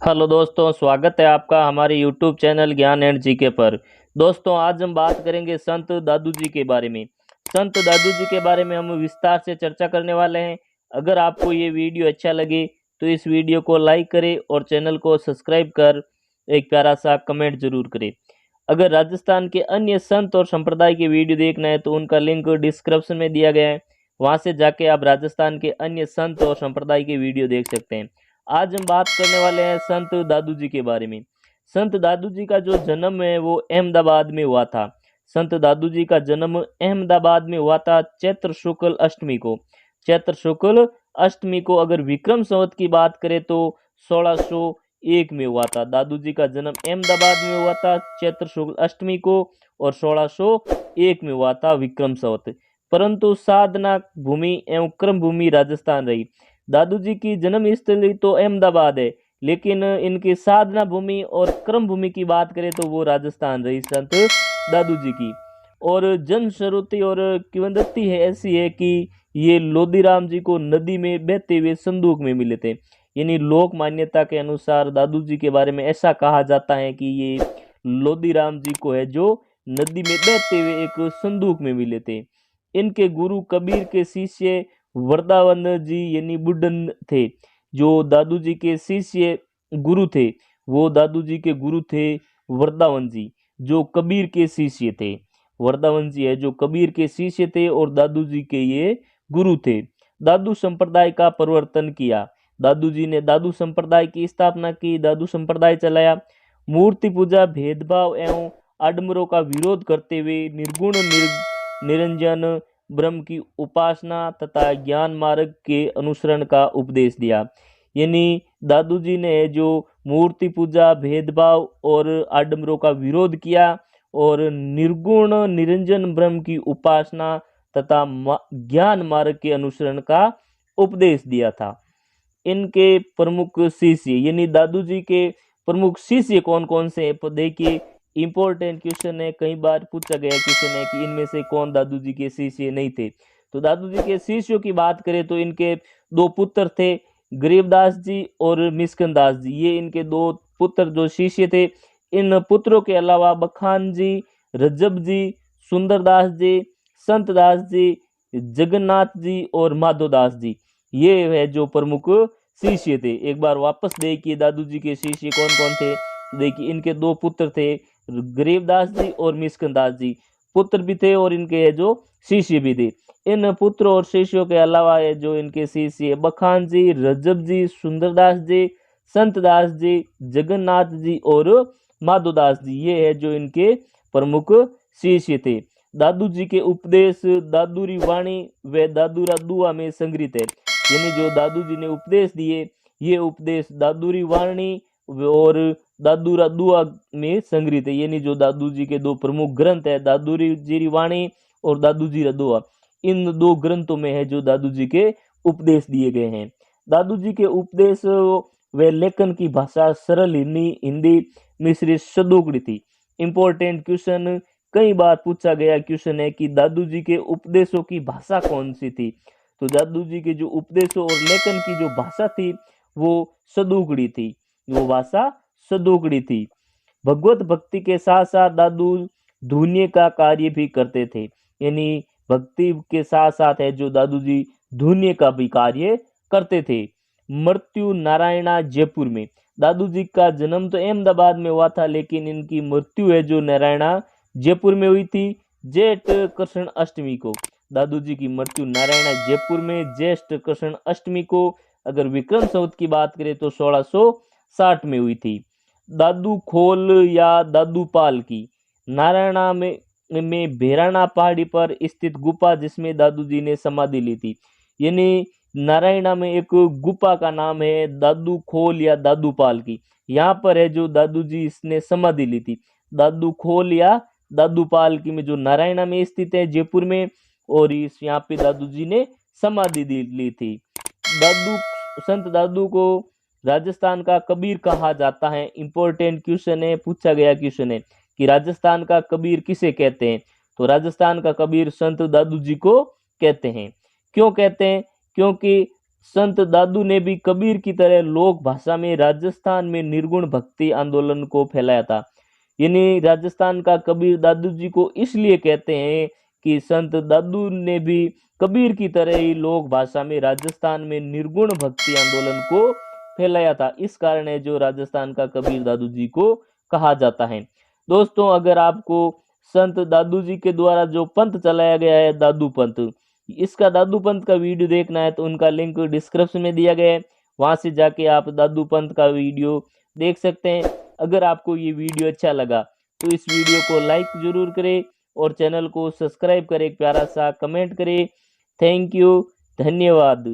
Hello दोस्तों, स्वागत है आपका हमारे YouTube चैनल ज्ञान एंड जीके पर। दोस्तों, आज हम बात करेंगे संत दादू जी के बारे में। संत दादू जी के बारे में हम विस्तार से चर्चा करने वाले हैं। अगर आपको ये वीडियो अच्छा लगे तो इस वीडियो को लाइक करें और चैनल को सब्सक्राइब कर एक प्यारा सा कमेंट जरूर करें। अगर राजस्थान के अन्य संत और संप्रदाय के वीडियो देखना है तो उनका लिंक डिस्क्रिप्शन में दिया गया है, वहाँ से जाके आप राजस्थान के अन्य संत और संप्रदाय के वीडियो देख सकते हैं। आज हम बात करने वाले हैं संत दादू जी के बारे में। संत दादू जी का जो जन्म है वो अहमदाबाद में हुआ था। संत दादू जी का जन्म अहमदाबाद में हुआ था चैत्र शुक्ल अष्टमी को। चैत्र शुक्ल अष्टमी को अगर विक्रम संवत की बात करें तो 1601 में हुआ था। दादू जी का जन्म अहमदाबाद में हुआ था चैत्र शुक्ल अष्टमी को और 1601 में हुआ था विक्रम संवत। परंतु साधना भूमि एवं कर्म भूमि राजस्थान रही। दादू जी की जन्म स्थली तो अहमदाबाद है, लेकिन इनकी साधना भूमि और कर्म भूमि की बात करें तो वो राजस्थान रही संत दादू जी की। और जन श्रुति और किंवदंती है ऐसी है कि ये लोदीराम जी को नदी में बहते हुए संदूक में मिले थे। यानी लोक मान्यता के अनुसार दादू जी के बारे में ऐसा कहा जाता है कि ये लोदीराम जी को है जो नदी में बहते हुए एक संदूक में मिले थे। इनके गुरु कबीर के शिष्य वृंदावन जी यानी बुड्ढन थे। जो दादू जी के शिष्य गुरु थे वो दादू जी के गुरु थे वृंदावन जी, जो कबीर के शिष्य थे। वृंदावन जी है जो कबीर के शिष्य थे और दादू जी के ये गुरु थे। दादू संप्रदाय का प्रवर्तन किया। दादू जी ने दादू संप्रदाय की स्थापना की, दादू संप्रदाय चलाया। मूर्ति पूजा, भेदभाव एवं आडंबरों का विरोध करते हुए निर्गुण निरंजन ब्रह्म की उपासना तथा ज्ञान मार्ग के अनुसरण का उपदेश दिया। यानी दादू जी ने जो मूर्ति पूजा, भेदभाव और आडंबरों का विरोध किया और निर्गुण निरंजन ब्रह्म की उपासना तथा ज्ञान मार्ग के अनुसरण का उपदेश दिया था। इनके प्रमुख शिष्य यानी दादू जी के प्रमुख शिष्य कौन कौन से हैं? देखिए, इंपॉर्टेंट क्वेश्चन है, कई बार पूछा गया क्वेश्चन है कि इनमें से कौन दादू जी के शिष्य नहीं थे। तो दादू जी के शिष्यों की बात करें तो इनके दो पुत्र थे, गरीबदास जी और मिस्कंदास जी। ये इनके दो पुत्र जो शिष्य थे। इन पुत्रों के अलावा बखान जी, रजब जी, सुंदरदास जी, संतदास जी, जगन्नाथ जी और माधोदास जी, ये है जो प्रमुख शिष्य थे। एक बार वापस देखिए दादू जी के शिष्य कौन कौन थे। देखिए, इनके दो पुत्र थे, गरीबदास जी और मिस्कंदास जी। पुत्र भी थे और इनके जो शिष्य भी थे। इन पुत्र और शिष्यों के अलावा ये जो इनके शिष्य बखान जी, रजब जी, सुंदरदास जी, संतदास जी, जगन्नाथ जी और माधोदास जी, ये है जो इनके प्रमुख शिष्य थे। दादू जी के उपदेश दादूरी वाणी व दादूरा दुआ में संग्रहित है। यानी जो दादू जी ने उपदेश दिए, ये उपदेश दादूरी वाणी और दादूरा दुआ में संग्रहित है। यानी जो दादू जी के दो प्रमुख ग्रंथ है, दादूरी जी वाणी और दादू जी दुआ, इन दो ग्रंथों में है जो दादू जी के उपदेश दिए गए हैं। दादू जी के उपदेश व लेखन की भाषा सरल हिंदी मिश्रित सदोगड़ी थी। इंपॉर्टेंट क्वेश्चन, कई बार पूछा गया क्वेश्चन है कि दादू जी के उपदेशों की भाषा कौन सी थी। तो दादू जी के जो उपदेशों और लेखन की जो भाषा थी वो सदोगड़ी थी, वो भाषा सदोगड़ी थी। भगवत भक्ति के साथ साथ दादू धुन्य का कार्य भी करते थे। यानी भक्ति के साथ साथ है जो दादू जी धुन्य का भी कार्य करते थे। मृत्यु नारायणा जयपुर में। दादू जी का जन्म तो अहमदाबाद में हुआ था, लेकिन इनकी मृत्यु है जो नारायणा जयपुर में हुई थी जेठ कृष्ण अष्टमी को। दादू जी की मृत्यु नारायणा जयपुर में ज्येष्ठ कृष्ण अष्टमी को। अगर विक्रम संवत की बात करें तो 1660 में हुई थी। दादू खोल या दादू पाल की नारायणा में भेराना पहाड़ी पर स्थित गुफा जिसमें दादू जी ने समाधि ली थी। यानी नारायणा में एक गुफा का नाम है दादू खोल या दादू पाल की। यहाँ पर है जो दादू जी इसने समाधि ली थी। दादू खोल या दादू पाल की में जो नारायणा में स्थित है जयपुर में, और इस यहाँ पे दादू जी ने समाधि ली थी। दादू संत दादू को राजस्थान का कबीर कहा जाता है। इंपॉर्टेंट क्वेश्चन है, पूछा गया क्वेश्चन है कि राजस्थान का कबीर किसे कहते हैं। तो राजस्थान का कबीर संत दादू जी को कहते हैं। क्यों कहते हैं? क्योंकि संत दादू ने भी कबीर की तरह लोक भाषा में राजस्थान में निर्गुण भक्ति आंदोलन को फैलाया था। यानी राजस्थान का कबीर दादू जी को इसलिए कहते हैं कि संत दादू ने भी कबीर की तरह ही लोक भाषा में राजस्थान में निर्गुण भक्ति आंदोलन को फैलाया था। इस कारण है जो राजस्थान का कबीर दादू जी को कहा जाता है। दोस्तों, अगर आपको संत दादू जी के द्वारा जो पंथ चलाया गया है दादू पंथ, इसका दादू पंथ का वीडियो देखना है तो उनका लिंक डिस्क्रिप्शन में दिया गया है, वहां से जाके आप दादू पंथ का वीडियो देख सकते हैं। अगर आपको ये वीडियो अच्छा लगा तो इस वीडियो को लाइक जरूर करें और चैनल को सब्सक्राइब करें, एक प्यारा सा कमेंट करें। थैंक यू, धन्यवाद।